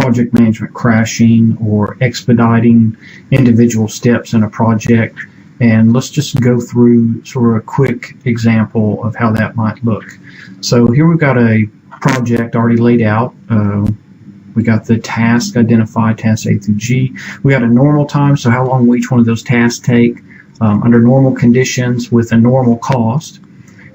project management crashing or expediting individual steps in a project. And let's just go through sort of a quick example of how that might look. So here we've got a project already laid out. We got the task identified, tasks A through G. We got a normal time, so how long will each one of those tasks take under normal conditions with a normal cost.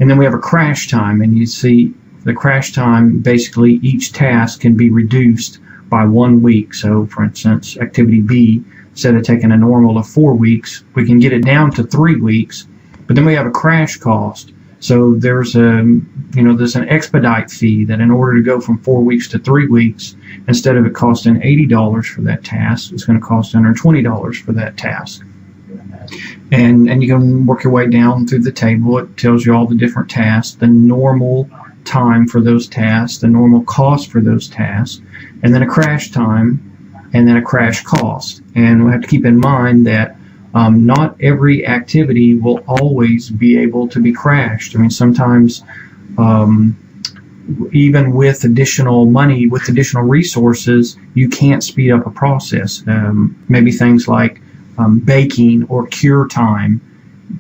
And then we have a crash time, and you see the crash time, basically each task can be reduced by 1 week. So for instance, activity B, instead of taking a normal of 4 weeks, we can get it down to 3 weeks. But then we have a crash cost. So there's there's an expedite fee that in order to go from 4 weeks to 3 weeks, instead of it costing $80 for that task, it's going to cost $120 for that task. And you can work your way down through the table. It tells you all the different tasks, the normal time for those tasks, the normal cost for those tasks, and then a crash time, and then a crash cost. And we have to keep in mind that not every activity will always be able to be crashed. I mean, sometimes even with additional money, with additional resources, you can't speed up a process. Maybe things like baking or cure time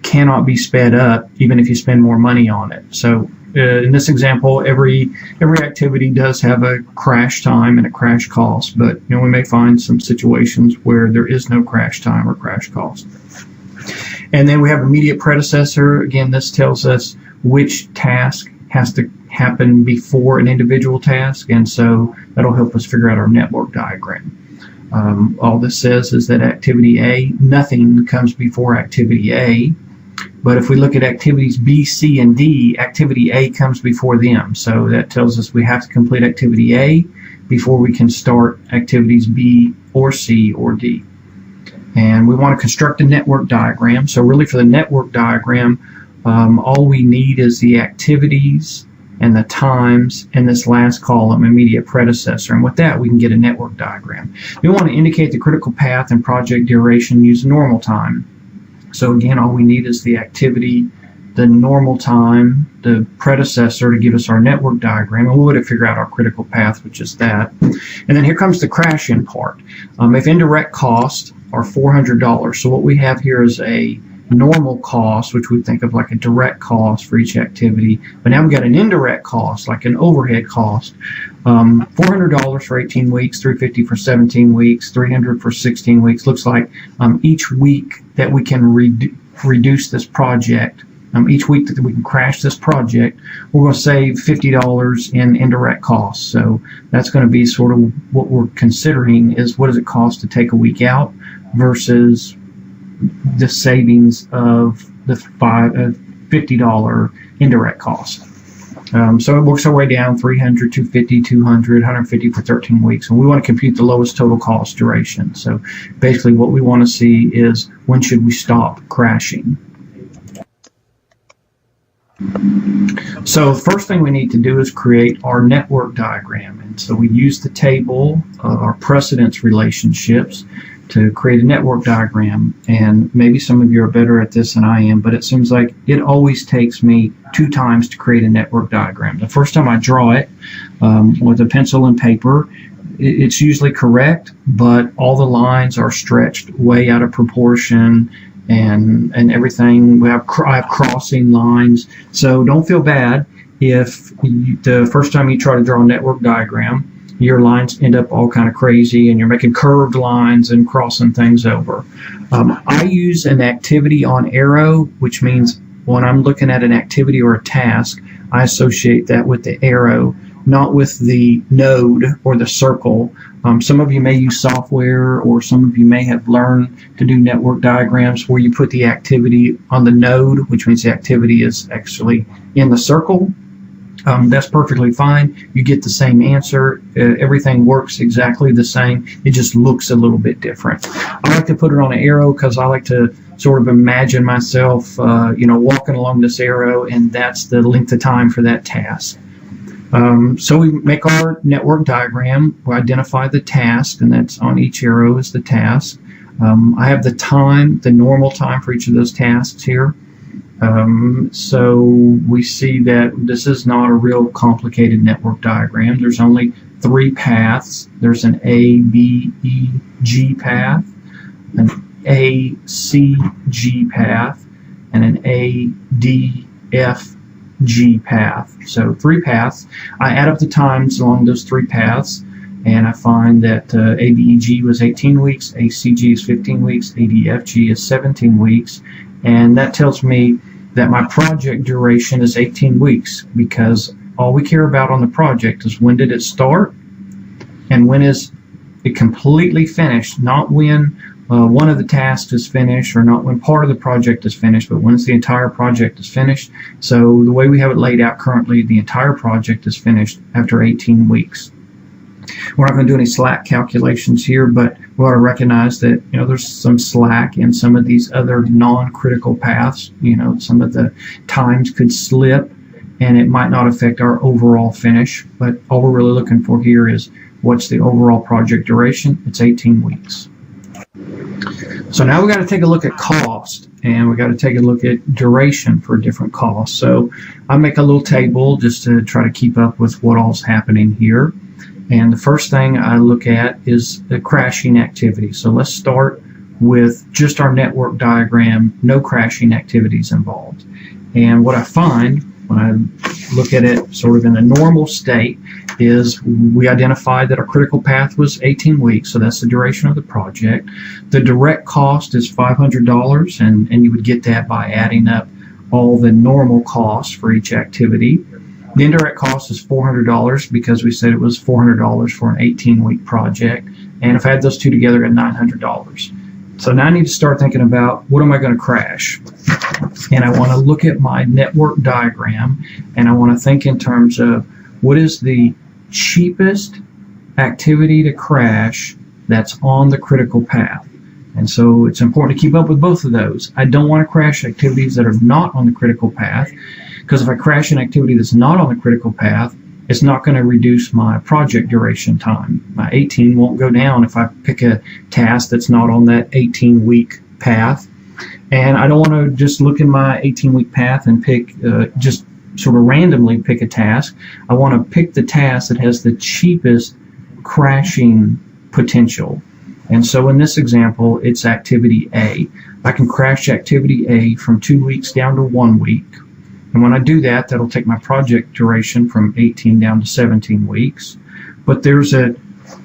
cannot be sped up even if you spend more money on it. So in this example, every activity does have a crash time and a crash cost, but we may find some situations where there is no crash time or crash cost. And then we have immediate predecessor. Again, this tells us which task has to happen before an individual task, and so that'll help us figure out our network diagram. All this says is that activity A, nothing comes before activity A. But if we look at activities B, C, and D, activity A comes before them. So that tells us we have to complete activity A before we can start activities B or C or D. And we want to construct a network diagram. So really for the network diagram, all we need is the activities and the times in this last column, immediate predecessor. And with that, we can get a network diagram. We want to indicate the critical path and project duration using normal time. So again, all we need is the activity, the normal time, the predecessor to give us our network diagram, and we would have figured out our critical path, which is that. And then here comes the crashing part. If indirect costs are $400, so what we have here is a normal cost, which we think of like a direct cost for each activity, but now we've got an indirect cost, like an overhead cost. $400 for 18 weeks, $350 for 17 weeks, $300 for 16 weeks. Looks like each week that we can reduce this project, each week that we can crash this project, we're going to save $50 in indirect costs. So that's going to be sort of what we're considering is what does it cost to take a week out versus the savings of the $50 indirect cost. So it works our way down, 300, 250, 200, 150 for 13 weeks. And we want to compute the lowest total cost duration. So basically what we want to see is when should we stop crashing. So the first thing we need to do is create our network diagram. And so we use the table of our precedence relationships to create a network diagram. And maybe some of you are better at this than I am, but it seems like it always takes me 2 times to create a network diagram. The first time I draw it with a pencil and paper, it's usually correct, but all the lines are stretched way out of proportion and everything. I have crossing lines, so don't feel bad if the first time you try to draw a network diagram, your lines end up all kind of crazy and you're making curved lines and crossing things over. I use an activity on arrow, which means when I'm looking at an activity or a task, I associate that with the arrow, not with the node or the circle. Some of you may use software, or some of you may have learned to do network diagrams where you put the activity on the node, which means the activity is actually in the circle. That's perfectly fine. You get the same answer. Everything works exactly the same. It just looks a little bit different. I like to put it on an arrow because I like to sort of imagine myself, walking along this arrow, and that's the length of time for that task. So we make our network diagram. We identify the task, and that's on each arrow is the task. I have the time, the normal time for each of those tasks here. So we see that this is not a real complicated network diagram. There's only three paths. There's an A, B, E, G path, an A, C, G path, and an A, D, F, G path. So three paths. I add up the times along those three paths, and I find that ABEG was 18 weeks, ACG is 15 weeks, ADFG is 17 weeks, and that tells me that my project duration is 18 weeks, because all we care about on the project is when did it start and when is it completely finished, not when one of the tasks is finished, or not when part of the project is finished, but once the entire project is finished. So the way we have it laid out currently, the entire project is finished after 18 weeks. We're not going to do any slack calculations here, but we ought to recognize that there's some slack in some of these other non-critical paths. Some of the times could slip, and it might not affect our overall finish. But all we're really looking for here is what's the overall project duration. It's 18 weeks. So now we got to take a look at cost, and we got to take a look at duration for different costs. So I make a little table just to try to keep up with what all's happening here. And the first thing I look at is the crashing activity. So let's start with just our network diagram, no crashing activities involved. And what I find when I look at it sort of in a normal state is we identified that our critical path was 18 weeks, so that's the duration of the project. The direct cost is $500, and you would get that by adding up all the normal costs for each activity. The indirect cost is $400 because we said it was $400 for an 18-week project, and if I add those two together, I get $900. So now I need to start thinking about what am I going to crash? And I want to look at my network diagram, and I want to think in terms of what is the cheapest activity to crash that's on the critical path. And so it's important to keep up with both of those. I don't want to crash activities that are not on the critical path, because if I crash an activity that's not on the critical path, it's not going to reduce my project duration time. My 18 won't go down if I pick a task that's not on that 18-week path. And I don't want to just look in my 18-week path and pick, just sort of randomly pick a task. I want to pick the task that has the cheapest crashing potential. And so in this example, it's activity A. I can crash activity A from 2 weeks down to 1 week. And when I do that, that'll take my project duration from 18 down to 17 weeks. But there's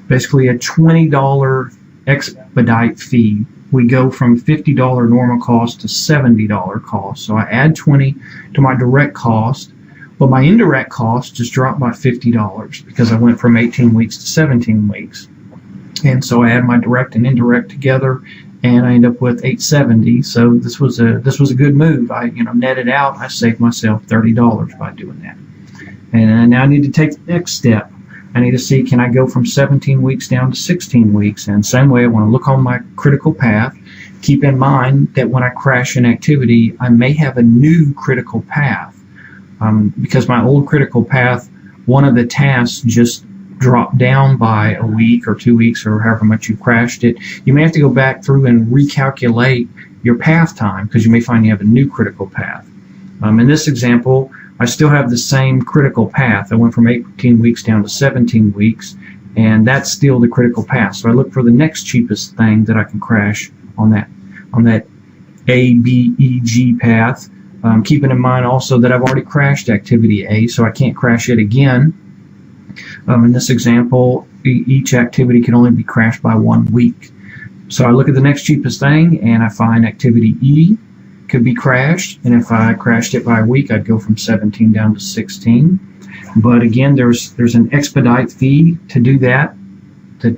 basically a $20 expedite fee. We go from $50 normal cost to $70 cost. So I add 20 to my direct cost, but my indirect cost just dropped by $50 because I went from 18 weeks to 17 weeks. And so I add my direct and indirect together, and I end up with $870. So this was a good move. I netted out. I saved myself $30 by doing that. And now I need to take the next step. I need to see, can I go from 17 weeks down to 16 weeks? And same way, I want to look on my critical path. Keep in mind that when I crash an activity, I may have a new critical path. Because my old critical path, one of the tasks just dropped down by a week or 2 weeks or however much you crashed it. You may have to go back through and recalculate your path time because you may find you have a new critical path. In this example, I still have the same critical path. I went from 18 weeks down to 17 weeks, and that's still the critical path. So I look for the next cheapest thing that I can crash on that A, B, E, G path. Keeping in mind also that I've already crashed activity A, so I can't crash it again. In this example, each activity can only be crashed by 1 week. So I look at the next cheapest thing, and I find activity E could be crashed, and if I crashed it by a week, I'd go from 17 down to 16. But again, there's an expedite fee to do that. The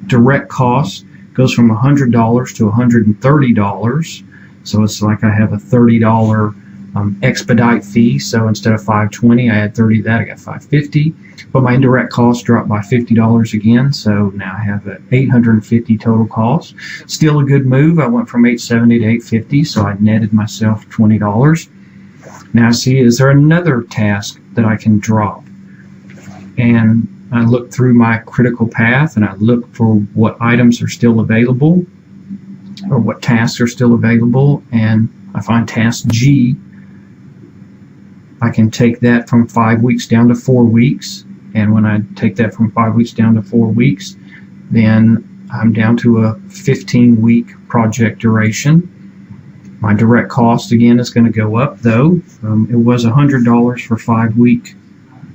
direct cost goes from $100 to $130. So it's like I have a $30 expedite fee. So instead of $520, I add 30 to that, I got $550. But my indirect cost dropped by $50 again. So now I have an $850 total cost. Still a good move. I went from $870 to $850, so I netted myself $20. Now see, is there another task that I can drop? And I look through my critical path and I look for what items are still available or what tasks are still available, and I find task G. I can take that from 5 weeks down to 4 weeks, And when I take that from 5 weeks down to 4 weeks, then I'm down to a 15-week project duration. My direct cost, again, is going to go up, though. It was $100 for 5-week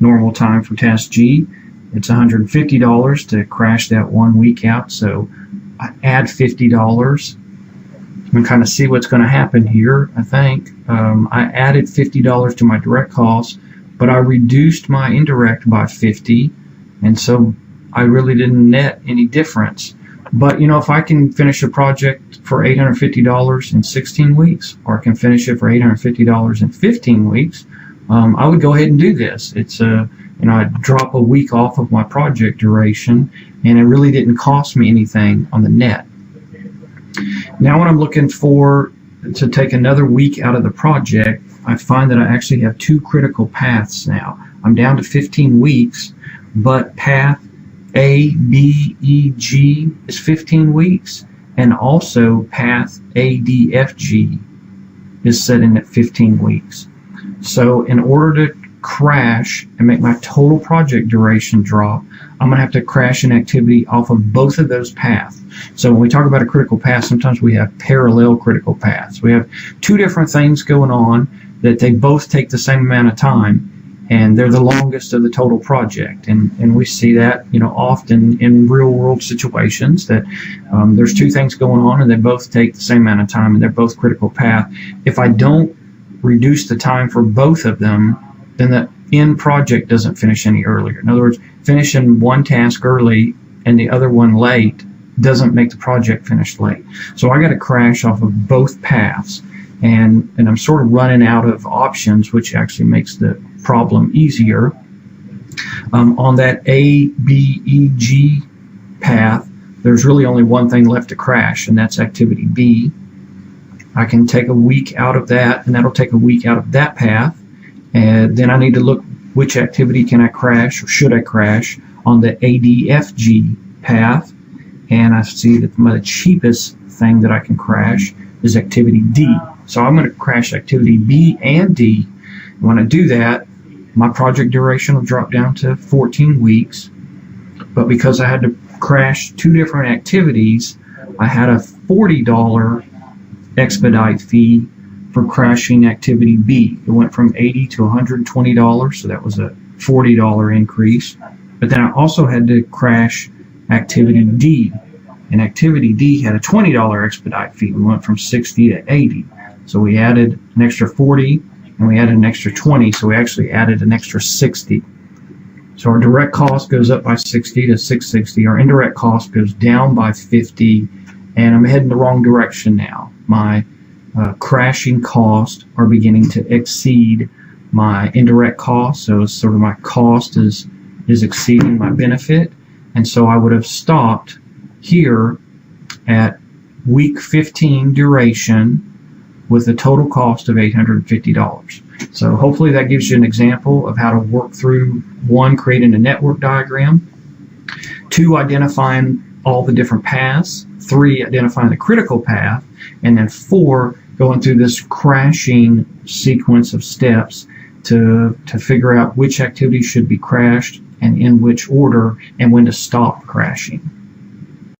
normal time for Task G. It's $150 to crash that 1 week out, so I add $50. And kind of see what's going to happen here, I think. I added $50 to my direct costs, but I reduced my indirect by $50, and so I really didn't net any difference. But, if I can finish a project for $850 in 16 weeks, or I can finish it for $850 in 15 weeks, I would go ahead and do this. It's I drop a week off of my project duration, and it really didn't cost me anything on the net. Now when I'm looking to take another week out of the project, I find that I actually have 2 critical paths now. I'm down to 15 weeks, but path A, B, E, G is 15 weeks, and also path A, D, F, G is set in at 15 weeks. So in order to crash and make my total project duration drop, I'm going to have to crash an activity off of both of those paths. So when we talk about a critical path, sometimes we have parallel critical paths. We have 2 different things going on that they both take the same amount of time, and they're the longest of the total project. And we see that, often in real world situations, that there's 2 things going on and they both take the same amount of time and they're both critical path. If I don't reduce the time for both of them, then the end project doesn't finish any earlier. In other words, finishing one task early and the other one late doesn't make the project finish late. So I got to crash off of both paths, and I'm sort of running out of options, which actually makes the problem easier. On that A, B, E, G path, there's really only one thing left to crash, and that's activity B. I can take a week out of that, and that'll take a week out of that path. And then I need to look which activity can I crash, or should I crash, on the ADFG path. And I see that the cheapest thing that I can crash is activity D. So I'm going to crash activity B and D. And when I do that, my project duration will drop down to 14 weeks. But because I had to crash 2 different activities, I had a $40 expedite fee for crashing activity B. It went from $80 to $120, so that was a $40 increase. But then I also had to crash activity D, and activity D had a $20 expedite fee. We went from $60 to $80, so we added an extra $40 and we added an extra $20, so we actually added an extra $60. So our direct cost goes up by $60 to $660. Our indirect cost goes down by $50, and I'm heading the wrong direction now. My crashing costs are beginning to exceed my indirect cost, so it's sort of my cost is exceeding my benefit, and so I would have stopped here at week 15 duration with a total cost of $850. So hopefully that gives you an example of how to work through 1, creating a network diagram, 2, identifying all the different paths, 3, identifying the critical path, and then 4, going through this crashing sequence of steps to figure out which activity should be crashed and in which order, and when to stop crashing.